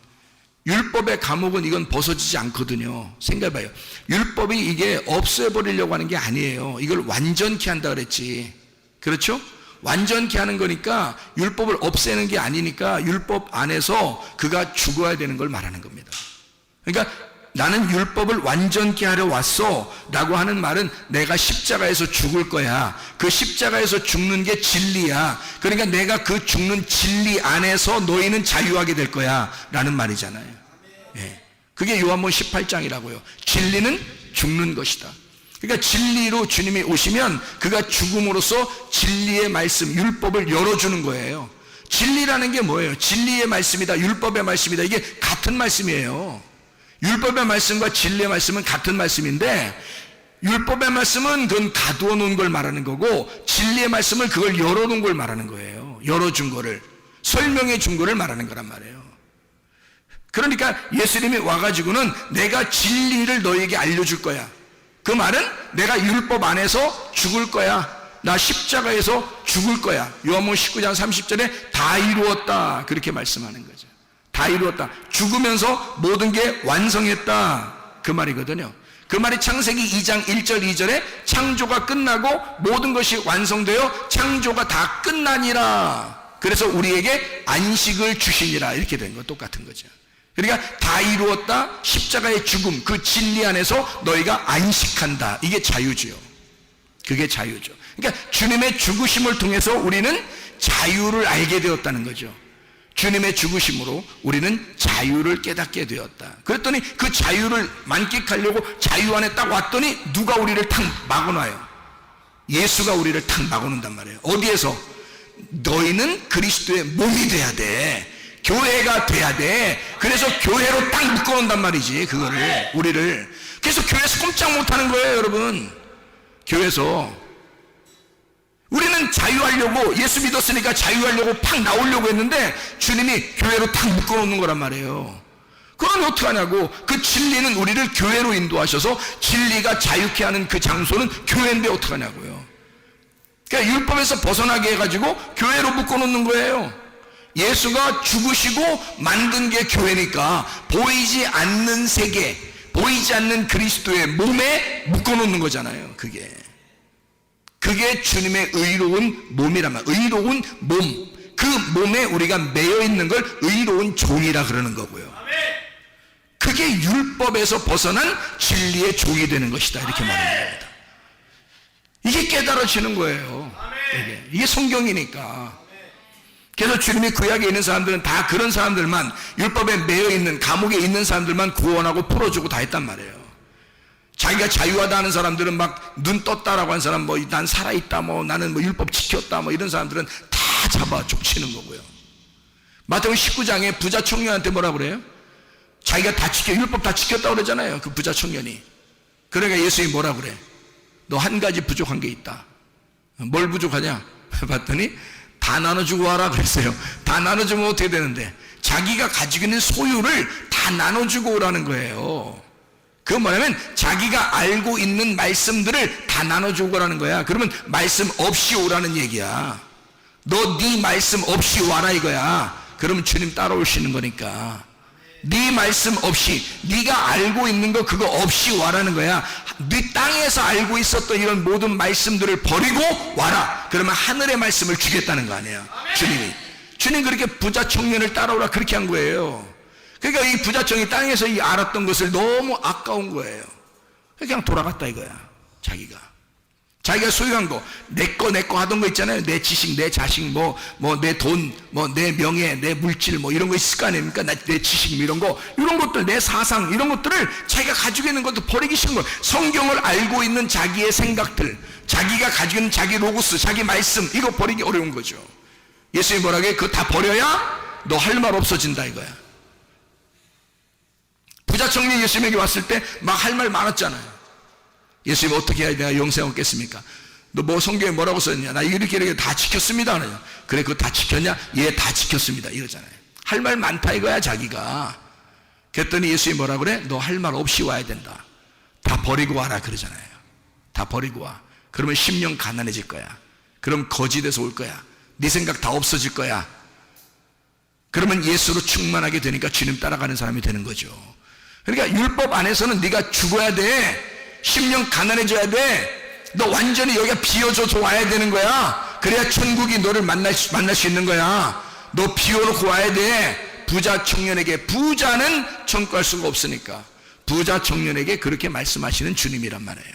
율법의 감옥은 이건 벗어지지 않거든요. 생각해봐요. 율법이 이게 없애버리려고 하는 게 아니에요. 이걸 완전케 한다 그랬지. 그렇죠? 완전케 하는 거니까 율법을 없애는 게 아니니까 율법 안에서 그가 죽어야 되는 걸 말하는 겁니다. 그러니까 나는 율법을 완전케 하려 왔어 라고 하는 말은 내가 십자가에서 죽을 거야. 그 십자가에서 죽는 게 진리야. 그러니까 내가 그 죽는 진리 안에서 너희는 자유하게 될 거야 라는 말이잖아요. 예. 그게 요한복음 18장이라고요. 진리는 죽는 것이다. 그러니까 진리로 주님이 오시면 그가 죽음으로써 진리의 말씀, 율법을 열어주는 거예요. 진리라는 게 뭐예요? 진리의 말씀이다, 율법의 말씀이다, 이게 같은 말씀이에요. 율법의 말씀과 진리의 말씀은 같은 말씀인데, 율법의 말씀은 그건 가두어 놓은 걸 말하는 거고, 진리의 말씀을 그걸 열어놓은 걸 말하는 거예요. 열어준 거를, 설명해 준 거를 말하는 거란 말이에요. 그러니까 예수님이 와가지고는 내가 진리를 너에게 알려줄 거야. 그 말은 내가 율법 안에서 죽을 거야. 나 십자가에서 죽을 거야. 요한복음 19장 30절에 다 이루었다, 그렇게 말씀하는 거죠. 다 이루었다. 죽으면서 모든 게 완성했다, 그 말이거든요. 그 말이 창세기 2장 1절 2절에 창조가 끝나고 모든 것이 완성되어 창조가 다 끝나니라, 그래서 우리에게 안식을 주시니라, 이렇게 된 거 똑같은 거죠. 그러니까 다 이루었다, 십자가의 죽음, 그 진리 안에서 너희가 안식한다, 이게 자유지요. 그게 자유죠. 그러니까 주님의 죽으심을 통해서 우리는 자유를 알게 되었다는 거죠. 주님의 죽으심으로 우리는 자유를 깨닫게 되었다. 그랬더니 그 자유를 만끽하려고 자유 안에 딱 왔더니 누가 우리를 탁 막아놔요? 예수가 우리를 탁 막아놓는단 말이에요. 어디에서? 너희는 그리스도의 몸이 돼야 돼, 교회가 돼야 돼. 그래서 교회로 딱 묶어놓는단 말이지, 그거를, 우리를. 그래서 교회에서 꼼짝 못하는 거예요, 여러분. 교회에서 우리는 자유하려고, 예수 믿었으니까 자유하려고 팍 나오려고 했는데 주님이 교회로 탁 묶어놓는 거란 말이에요. 그건 어떻게 하냐고. 그 진리는 우리를 교회로 인도하셔서 진리가 자유케 하는 그 장소는 교회인데 어떻게 하냐고요. 그러니까 율법에서 벗어나게 해가지고 교회로 묶어놓는 거예요. 예수가 죽으시고 만든 게 교회니까 보이지 않는 세계, 보이지 않는 그리스도의 몸에 묶어놓는 거잖아요. 그게 주님의 의로운 몸이란 말이에요. 의로운 몸, 그 몸에 우리가 매여 있는 걸 의로운 종이라 그러는 거고요. 그게 율법에서 벗어난 진리의 종이 되는 것이다, 이렇게 말하는 겁니다. 이게 깨달아지는 거예요. 이게 성경이니까. 그래서 주님이 구약에 있는 사람들은 다 그런 사람들만, 율법에 매여 있는, 감옥에 있는 사람들만 구원하고 풀어주고 다 했단 말이에요. 자기가 자유하다 하는 사람들은 막 눈 떴다라고 하는 사람, 뭐 난 살아있다, 뭐 나는 뭐 율법 지켰다, 뭐 이런 사람들은 다 잡아 족치는 거고요. 마태복음 19장에 부자 청년한테 뭐라 그래요? 자기가 다 율법 다 지켰다고 그러잖아요, 그 부자 청년이. 그러니까 예수님이 뭐라 그래? 너 한 가지 부족한 게 있다. 뭘 부족하냐? 봤더니 다 나눠주고 와라 그랬어요. 다 나눠주면 어떻게 되는데? 자기가 가지고 있는 소유를 다 나눠주고 오라는 거예요. 그건 뭐냐면 자기가 알고 있는 말씀들을 다 나눠주고 오라는 거야. 그러면 말씀 없이 오라는 얘기야. 너 네 말씀 없이 와라 이거야. 그러면 주님 따라오시는 거니까. 네 말씀 없이, 네가 알고 있는 거 그거 없이 와라는 거야. 네 땅에서 알고 있었던 이런 모든 말씀들을 버리고 와라. 그러면 하늘의 말씀을 주겠다는 거 아니에요. 주님 그렇게 부자 청년을 따라오라 그렇게 한 거예요. 그러니까 이 부자 청년이 땅에서 이 알았던 것을 너무 아까운 거예요. 그냥 돌아갔다 이거야. 자기가 소유한 거, 내 거 하던 거 있잖아요. 내 지식, 내 자식, 내 돈, 내 명예, 내 물질, 이런 거 있을 거 아닙니까? 내 지식, 이런 것들, 내 사상, 이런 것들을 자기가 가지고 있는 것도 버리기 싫은 거예요. 성경을 알고 있는 자기의 생각들, 자기가 가지고 있는 자기 로고스, 자기 말씀, 이거 버리기 어려운 거죠. 예수님이 뭐라고 해? 그거 다 버려야 너 할 말 없어진다 이거야. 부자 청년이 예수님에게 왔을 때 막 할 말 많았잖아요. 예수님 어떻게 해야 내가 영생 얻겠습니까? 너 뭐 성경에 뭐라고 썼냐? 나 이렇게 다 지켰습니다. 그래 그거 다 지켰냐? 예, 다 지켰습니다. 이러잖아요. 할 말 많다 이거야 자기가. 그랬더니 예수님이 뭐라 그래? 너 할 말 없이 와야 된다. 다 버리고 와라 그러잖아요. 다 버리고 와. 그러면 심령 가난해질 거야. 그럼 거짓에서 올 거야. 네 생각 다 없어질 거야. 그러면 예수로 충만하게 되니까 주님 따라가는 사람이 되는 거죠. 그러니까 율법 안에서는 네가 죽어야 돼. 심령 가난해져야 돼. 너 완전히 여기가 비워져서 와야 되는 거야. 그래야 천국이 너를 만날 수 있는 거야. 너 비워놓고 와야 돼. 부자 청년에게, 부자는 천국할 수가 없으니까 부자 청년에게 그렇게 말씀하시는 주님이란 말이에요.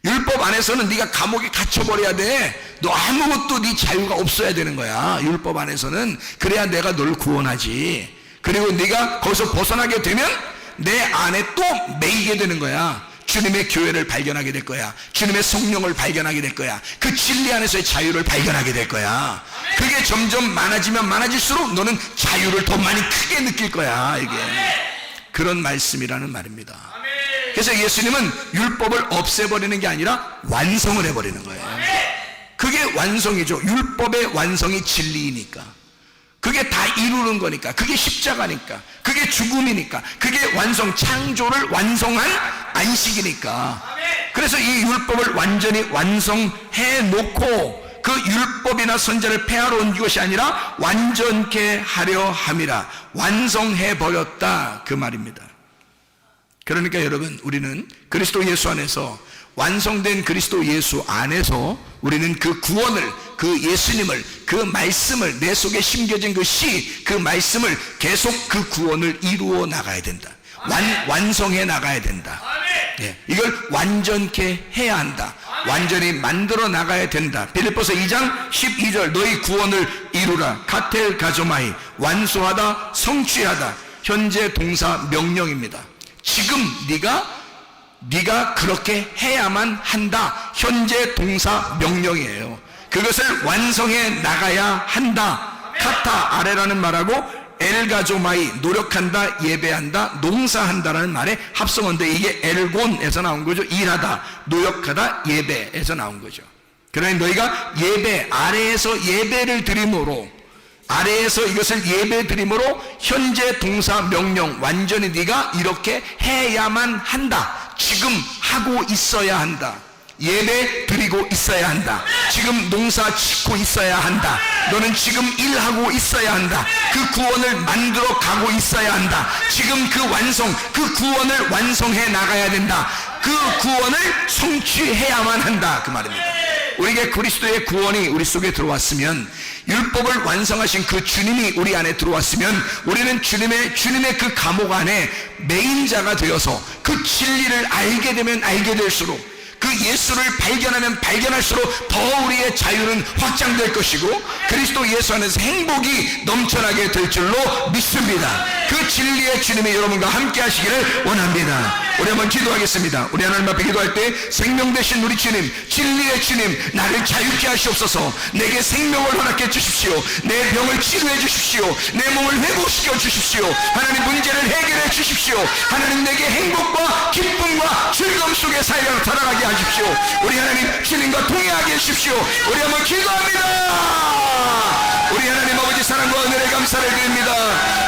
율법 안에서는 네가 감옥에 갇혀버려야 돼. 너 아무것도 네 자유가 없어야 되는 거야. 율법 안에서는. 그래야 내가 널 구원하지. 그리고 네가 거기서 벗어나게 되면 내 안에 또 매이게 되는 거야. 주님의 교회를 발견하게 될 거야. 주님의 성령을 발견하게 될 거야. 그 진리 안에서의 자유를 발견하게 될 거야. 그게 점점 많아지면 많아질수록 너는 자유를 더 많이 크게 느낄 거야. 이게 그런 말씀이라는 말입니다. 그래서 예수님은 율법을 없애버리는 게 아니라 완성을 해버리는 거예요. 그게 완성이죠. 율법의 완성이 진리이니까, 그게 다 이루는 거니까, 그게 십자가니까, 그게 죽음이니까, 그게 완성, 창조를 완성한 안식이니까. 그래서 이 율법을 완전히 완성해 놓고 그 율법이나 선제를 폐하러 온 것이 아니라 완전케 하려 함이라, 완성해 버렸다, 그 말입니다. 그러니까 여러분, 우리는 그리스도 예수 안에서, 완성된 그리스도 예수 안에서 우리는 그 구원을, 그 예수님을, 그 말씀을, 내 속에 심겨진 그 시, 그 말씀을 계속 그 구원을 이루어 나가야 된다. 완성해 나가야 된다. 예, 이걸 완전케 해야 한다. 완전히 만들어 나가야 된다. 빌립보서 2장 12절, 너희 구원을 이루라. 카텔 가조마이, 완수하다, 성취하다. 현재 동사 명령입니다. 지금 네가 그렇게 해야만 한다. 현재 동사 명령이에요. 그것을 완성해 나가야 한다. 카타 아레라는 말하고 엘가조마이, 노력한다, 예배한다, 농사한다라는 말의 합성어인데, 이게 엘곤에서 나온 거죠. 일하다, 노력하다, 예배에서 나온 거죠. 그러니 너희가 예배, 아래에서 예배를 드림으로, 아래에서 이것을 예배 드림으로 현재 동사 명령, 완전히 네가 이렇게 해야만 한다. 지금 하고 있어야 한다. 예배 드리고 있어야 한다. 지금 농사 짓고 있어야 한다. 너는 지금 일하고 있어야 한다. 그 구원을 만들어 가고 있어야 한다. 지금 그 완성, 그 구원을 완성해 나가야 된다. 그 구원을 성취해야만 한다, 그 말입니다. 우리에게 그리스도의 구원이 우리 속에 들어왔으면, 율법을 완성하신 그 주님이 우리 안에 들어왔으면, 우리는 주님의 그 감옥 안에 매인자가 되어서 그 진리를 알게 되면 알게 될수록, 그 예수를 발견하면 발견할수록 더 우리의 자유는 확장될 것이고, 그리스도 예수 안에서 행복이 넘쳐나게 될 줄로 믿습니다. 그 진리의 주님이 여러분과 함께 하시기를 원합니다. 우리 한번 기도하겠습니다. 우리 하나님 앞에 기도할 때, 생명 되신 우리 주님, 진리의 주님, 나를 자유케 하시옵소서. 내게 생명을 허락해 주십시오. 내 병을 치료해 주십시오. 내 몸을 회복시켜 주십시오. 하나님, 문제를 해결해 주십시오. 하나님, 내게 행복과 기쁨과 즐거움 속에 살아가게 하십시오. 우리 하나님, 주님과 동행하게 해주십시오. 우리 한번 기도합니다. 우리 하나님 아버지, 사랑과 은혜에 감사를 드립니다.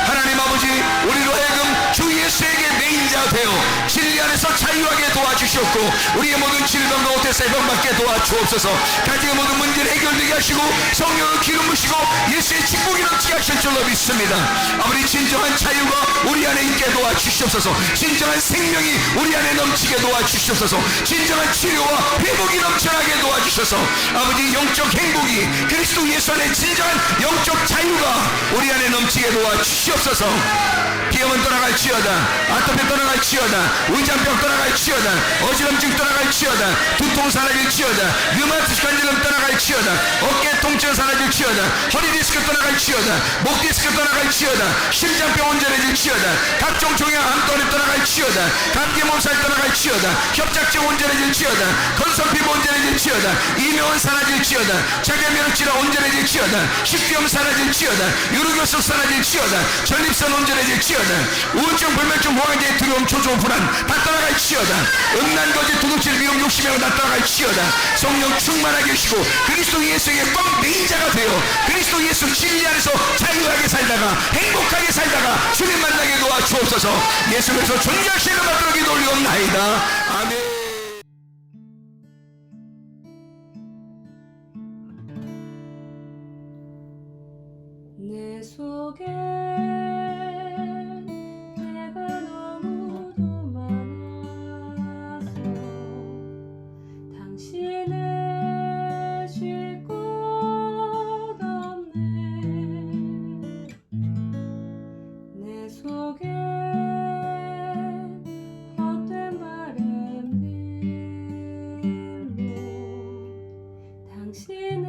하나님 아버지, 우리로 하여금 주 예수에게 매인자 되어 진리 안에서 자유하게 도와주셨고, 우리의 모든 질병과 오태세 병받게 도와주옵소서. 가정의 모든 문제를 해결되게 하시고, 성령을 기름 부시고 예수의 축복이 넘치게 하실 줄로 믿습니다. 아버지, 진정한 자유가 우리 안에 있게 도와주시옵소서. 진정한 생명이 우리 안에 넘치게 도와주시옵소서. 진정한 치료와 회복이 넘쳐나게 도와주셔서, 아버지, 영적 행복이, 그리스도 예수 안에 진정한 영적 자유가 우리 안에 넘치게 도와주시옵소서. 비염은 떠나갈지어다, 아토피 떠나갈지어다, 의장병 떠나갈지어다, 어지럼증 떠나갈지어다, 두통 사라질지어다, 류마티스 관절염 떠나갈지어다, 어깨 통증 사라질지어다, 허리 디스크 떠나갈지어다, 목 디스크 떠나갈지어다, 심장병 온전해질지어다, 각종 종양 암떠리 떠나갈지어다, 감기 몸살 떠나갈지어다, 협착증 온전해질지어다, 건선피부 온전해질지어다, 이명은 사라질지어다, 자가면역 질환 온전해질지어다, 식비염 사라질지어다, 유루교수 사라질지어다, 전립선 온전해질지어다, 우울증, 불면증, 보강제, 두려움, 초조, 불안 다 떠나갈지어다, 음란, 거짓, 도둑질, 미움, 욕심이고 다 떠나갈지어다. 성령 충만하게 하시고 그리스도 예수에게 꼭 매인자가 되어 그리스도 예수 진리 안에서 자유하게 살다가 행복하게 살다가 주님 만나게 도와주옵소서. 예수 그리스도 존귀하신 이름 받들어 기도 올리옵나이다. 아멘. 내 속에 내가 너무도 많아서 당신을 쉴 곳 없네. 내 속에 헛된 바램들로 당신을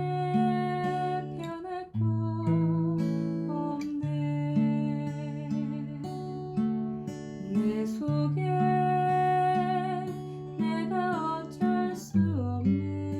변할 곳 없네. 내 속에 내가 어쩔 수 없네.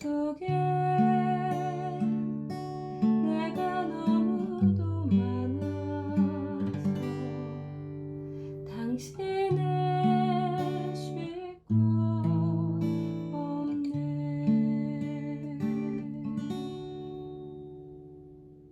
속에